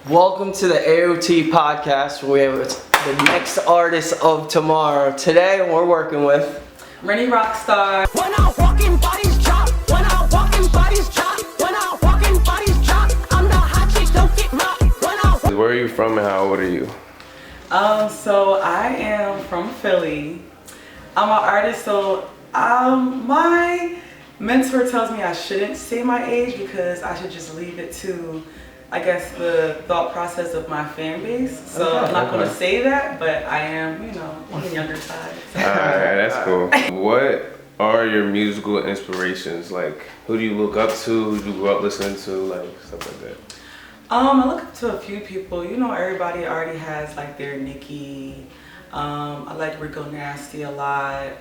Welcome to the AOT podcast where we have the next artist of tomorrow. Today we're working with Renny Rockstar. When I walk in, bodies drop. When I walk in, bodies drop. When I walk in, bodies drop. I'm the hot chick, don't get rocked. Where are you from and how old are you? So I am from Philly. I'm an artist, so my mentor tells me I shouldn't say my age because I should just leave it to, I guess, the thought process of my fan base. So I'm not going to say that, but I am, on the younger side. So. Alright, that's cool. What are your musical inspirations? Like, who do you look up to? Who do you grow up listening to? Like, stuff like that. I look up to a few people. Everybody already has like their Nicki. I like Rico Nasty a lot.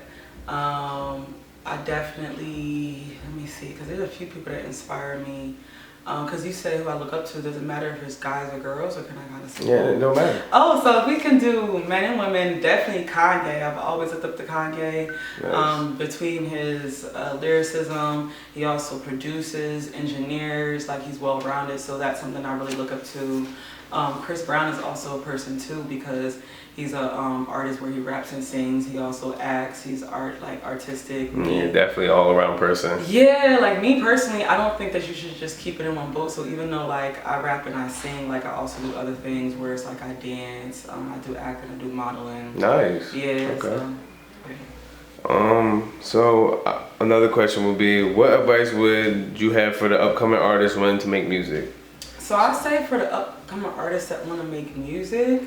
I definitely, let me see, because there's a few people that inspire me. Because you say who I look up to, does it matter if it's guys or girls, or can I kind of say? Yeah, it don't matter. Oh, so if we can do men and women, definitely Kanye. I've always looked up to Kanye. Nice. Between his lyricism, he also produces, engineers, like he's well-rounded, so that's something I really look up to. Chris Brown is also a person too because he's a artist where he raps and sings. He also acts. He's artistic. Yeah, definitely all around person. Yeah, like me personally, I don't think that you should just keep it in one boat. So even though like I rap and I sing, like I also do other things where it's like I dance, I do acting, I do modeling. Nice. Yeah. Okay. So Another question would be, what advice would you have for the upcoming artists wanting to make music? So I say for the upcoming artists that want to make music,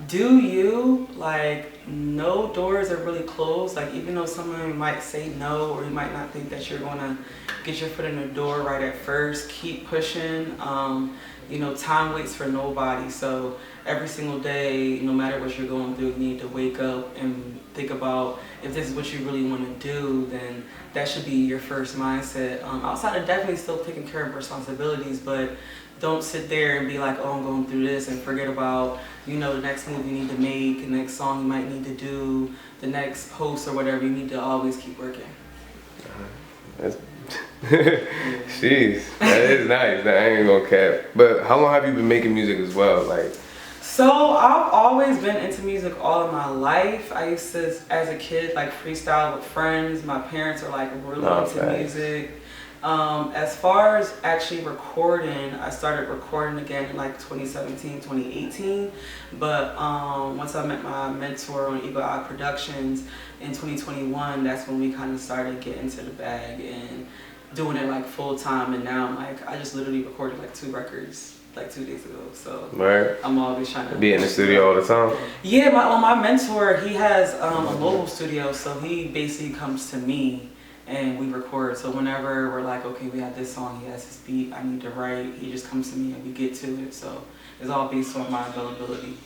do you, like, no doors are really closed. Like, even though someone might say no, or you might not think that you're going to get your foot in the door right at first, keep pushing. Time waits for nobody. So every single day, no matter what you're going through, you need to wake up and think about if this is what you really want to do, then that should be your first mindset. Outside of definitely still taking care of responsibilities, but don't sit there and be like, oh, I'm going through this and forget about, the next move you need to make, the next song you might need to do, the next post or whatever. You need to always keep working. Jeez, that is nice. I ain't gonna cap. But how long have you been making music as well? So I've always been into music all of my life. I used to, as a kid, like freestyle with friends. My parents are like really into music. As far as actually recording, I started recording again in like 2017, 2018. But once I met my mentor on Eagle Eye Productions in 2021, that's when we kind of started getting to the bag and doing it like full time. And now I'm like, I just literally recorded like 2 records like 2 days ago. So right. I'm always trying to be in the studio all the time. Yeah, my mentor, he has a mobile studio, so he basically comes to me and we record. So whenever we're like, okay, we have this song, he has his beat, I need to write, he just comes to me and we get to it. So it's all based on my availability.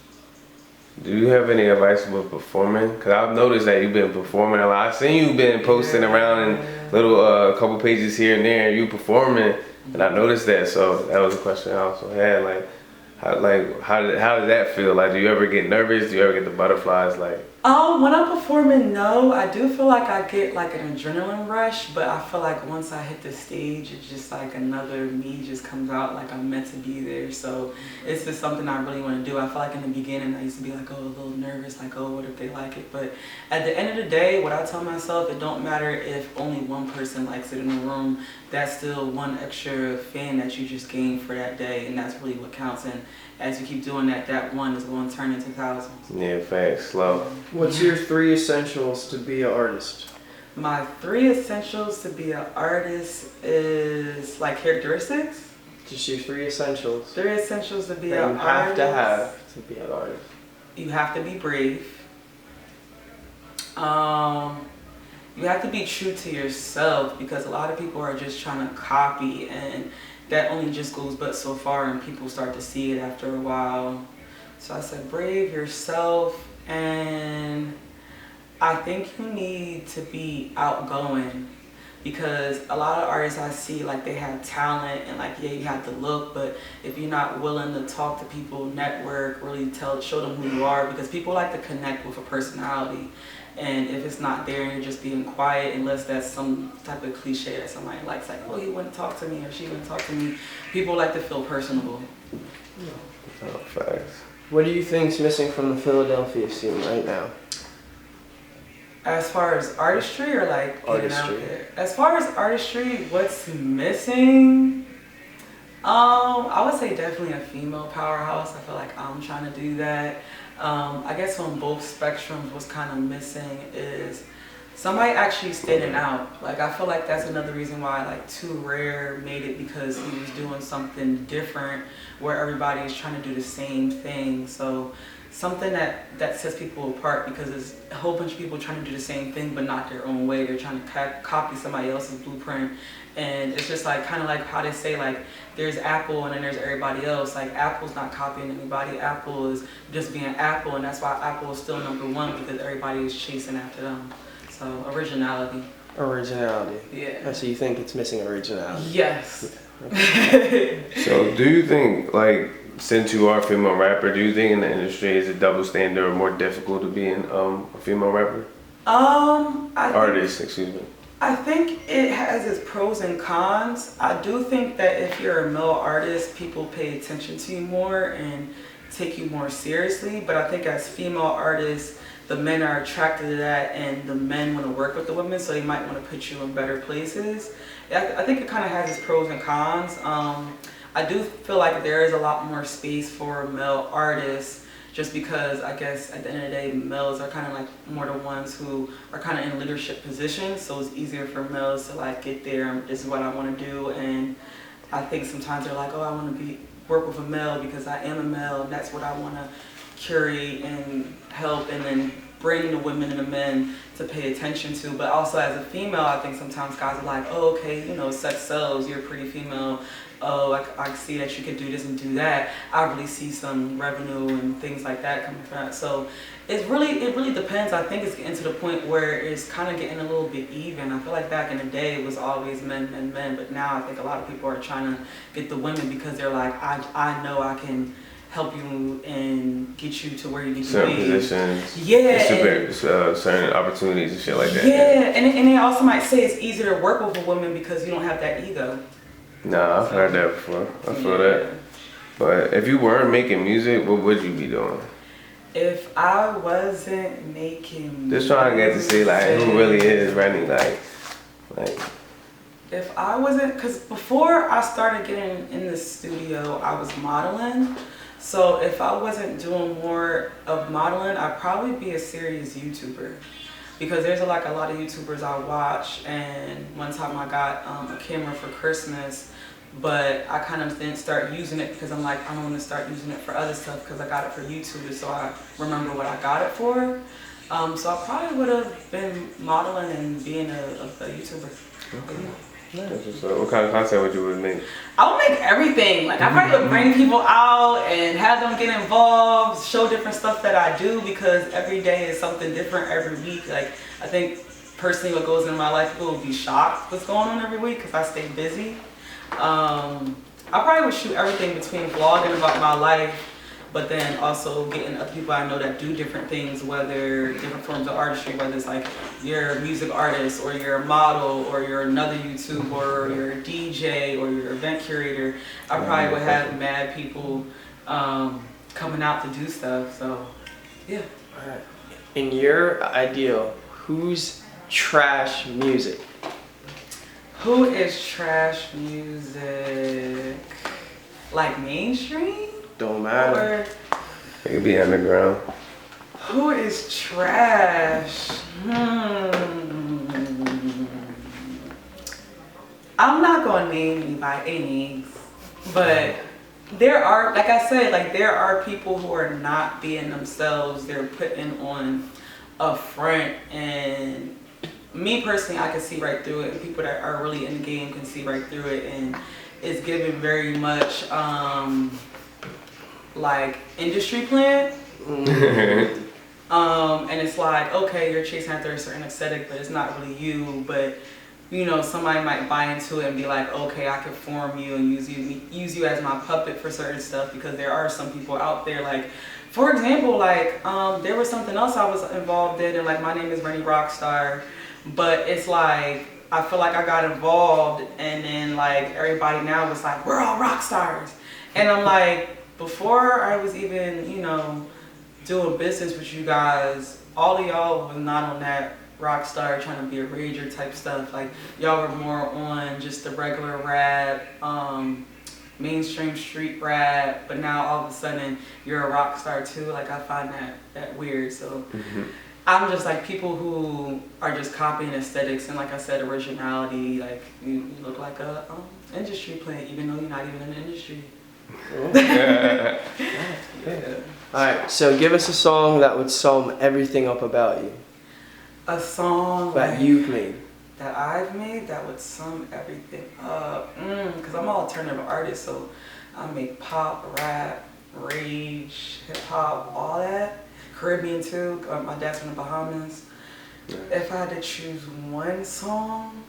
Do you have any advice with performing? Because I've noticed that you've been performing a lot. I've seen you been posting around in little couple pages here and there, and you performing, and I noticed that. So that was a question I also had. How does that feel? Like, do you ever get nervous? Do you ever get the butterflies? When I'm performing, no. I do feel like I get like an adrenaline rush, but I feel like once I hit the stage, it's just like another me just comes out, like I'm meant to be there. So it's just something I really want to do. I feel like in the beginning, I used to be like, a little nervous, like, what if they like it? But at the end of the day, what I tell myself, it don't matter if only one person likes it in the room. That's still one extra fan that you just gained for that day, and that's really what counts. And as you keep doing that, that one is going to turn into thousands. Yeah, facts, slow. What's your 3 essentials to be an artist? My 3 essentials to be an artist is like characteristics. Just your 3 essentials. 3 essentials to be that an you have artist. to be an artist. You have to be brave. You have to be true to yourself because a lot of people are just trying to copy, and that only just goes but so far, and people start to see it after a while. So I said brave, yourself, and I think you need to be outgoing because a lot of artists I see, like, they have talent and like, yeah, you have to look, but if you're not willing to talk to people, network, really show them who you are, because people like to connect with a personality. And if it's not there and you're just being quiet, unless that's some type of cliche that somebody likes, like, oh, he wouldn't talk to me or she wouldn't talk to me, people like to feel personable. Oh, facts. What do you think's missing from the Philadelphia scene right now? As far as artistry or like getting out Artistry. there? As far as artistry, what's missing? I would say definitely a female powerhouse. I feel like I'm trying to do that. I guess on both spectrums, what's kind of missing is somebody actually standing out. Like, I feel like that's another reason why like Too Rare made it, because he was doing something different where everybody is trying to do the same thing. So something that sets people apart, because there's a whole bunch of people trying to do the same thing but not their own way. They're trying to copy somebody else's blueprint. And it's just like kind of like how they say, like, there's Apple and then there's everybody else. Like, Apple's not copying anybody. Apple is just being Apple, and that's why Apple is still #1, because everybody is chasing after them. So originality. Originality. Yeah. So you think it's missing originality? Yes. So do you think, like, since you are a female rapper, do you think in the industry is a double standard or more difficult to be a female rapper? Artist. I think it has its pros and cons. I do think that if you're a male artist, people pay attention to you more and take you more seriously. But I think as female artists, the men are attracted to that, and the men want to work with the women, so they might want to put you in better places. I think it kind of has its pros and cons. I do feel like there is a lot more space for male artists, just because I guess at the end of the day, males are kind of like more the ones who are kind of in leadership positions, so it's easier for males to like get there. This is what I want to do, and I think sometimes they're like, oh, I want to work with a male because I am a male, and that's what I want to curate and help, and then bring the women and the men to pay attention to. But also as a female, I think sometimes guys are like, oh, okay, you know, sex sells, you're a pretty female. Oh, I see that you can do this and do that. I really see some revenue and things like that coming from that. So it really depends. I think it's getting to the point where it's kind of getting a little bit even. I feel like back in the day it was always men and men, but now I think a lot of people are trying to get the women, because they're like, I know I can help you and get you to where you need to Certain be. positions. Yeah. Certain opportunities and shit like that. Yeah, and they also might say it's easier to work with a woman because you don't have that ego. Nah, I've heard that before. I feel that. But if you weren't making music, what would you be doing? If I wasn't making Just trying to get to see like who really is Renny, like. If I wasn't, because before I started getting in the studio, I was modeling. So if I wasn't doing more of modeling, I'd probably be a serious YouTuber. Because there's like a lot of YouTubers I watch, and one time I got a camera for Christmas, but I kind of didn't start using it because I'm like, I don't want to start using it for other stuff because I got it for YouTube, so I remember what I got it for. So I probably would have been modeling and being a YouTuber. Okay. Nice. So what kind of content would you make? I would make everything. Like, I probably would bring people out and have them get involved, show different stuff that I do, because every day is something different every week. Like, I think personally what goes in my life, people will be shocked what's going on every week because I stay busy. I probably would shoot everything between vlogging about my life, but then also getting other people I know that do different things, whether different forms of artistry, whether it's like you're a music artist or you're a model or you're another YouTuber or you're a DJ or you're an event curator. I probably would have mad people coming out to do stuff, so yeah. All right. In your ideal, who's trash music? Who is trash music? Like mainstream? Don't matter. Or It could be underground. who is trash? I'm not going to name any by any means, but there are, like I said, like there are people who are not being themselves. They're putting on a front, and me personally, I can see right through it. And people that are really in the game can see right through it, and it's given very much like industry plan. And it's like, okay, you're chasing after a certain aesthetic, but it's not really you. But you know, somebody might buy into it and be like, okay, I can form you and use you as my puppet for certain stuff, because there are some people out there, like, for example, like, there was something else I was involved in, and like, my name is Renny Rockstar, but it's like, I feel like I got involved, and then like, everybody now was like, we're all rock stars. And I'm like, before I was even, you know, doing business with you guys, all of y'all was not on that rock star trying to be a rager type stuff. Like, y'all were more on just the regular rap, mainstream street rap, but now all of a sudden you're a rock star too. Like, I find that weird. So I'm just like, people who are just copying aesthetics and, like I said, originality. Like, you look like a industry plant, even though you're not even in the industry. Yeah. Alright, so give us a song that would sum everything up about you. A song That like, you've made. that I've made that would sum everything up. Because I'm an alternative artist, so I make pop, rap, rage, hip hop, all that. Caribbean too. My dad's from the Bahamas. If I had to choose one song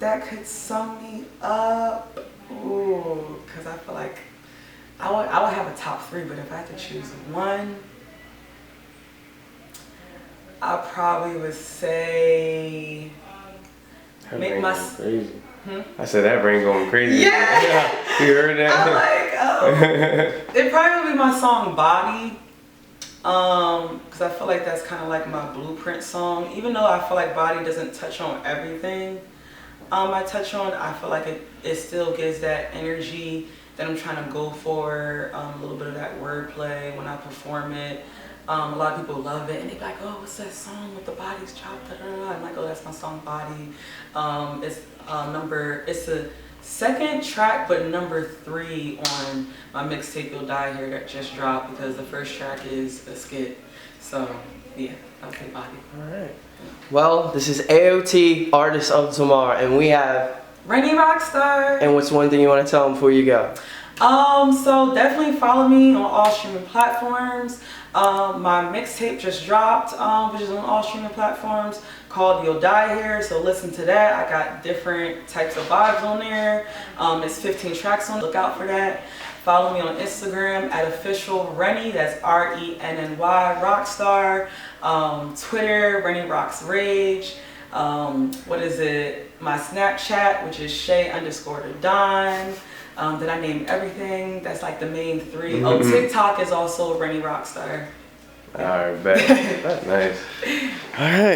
that could sum me up, because I feel like I would have a top 3, but if I had to choose one, I probably would say That make brain my going crazy. I said that brain going crazy. Yeah. You heard that? I'm like, it probably would be my song Body, because I feel like that's kind of like my blueprint song. Even though I feel like Body doesn't touch on everything I touch on, I feel like it still gives that energy that I'm trying to go for, a little bit of that wordplay when I perform it. A lot of people love it, and they're like, oh, what's that song with the bodies chopped? I'm like, oh, that's my song Body. It's the second track, but number 3 on my mixtape You'll Die Here that just dropped, because the first track is a skit. So yeah, I'll say Body. Alright. Well, this is AOT, Artist of Tomorrow, and we have Renny Rockstar. And what's one thing you want to tell them before you go? So definitely follow me on all streaming platforms. My mixtape just dropped, which is on all streaming platforms, called You'll Die Here. So listen to that. I got different types of vibes on there. It's 15 tracks on. Look out for that. Follow me on Instagram at official Renny. That's RENNY Rockstar. Twitter Renny Rocks Rage. My Snapchat, which is Shay_the_Don. Then I named everything. That's like the main 3. Oh, TikTok is also Renny Rockstar. Alright, bet. Nice. Alright.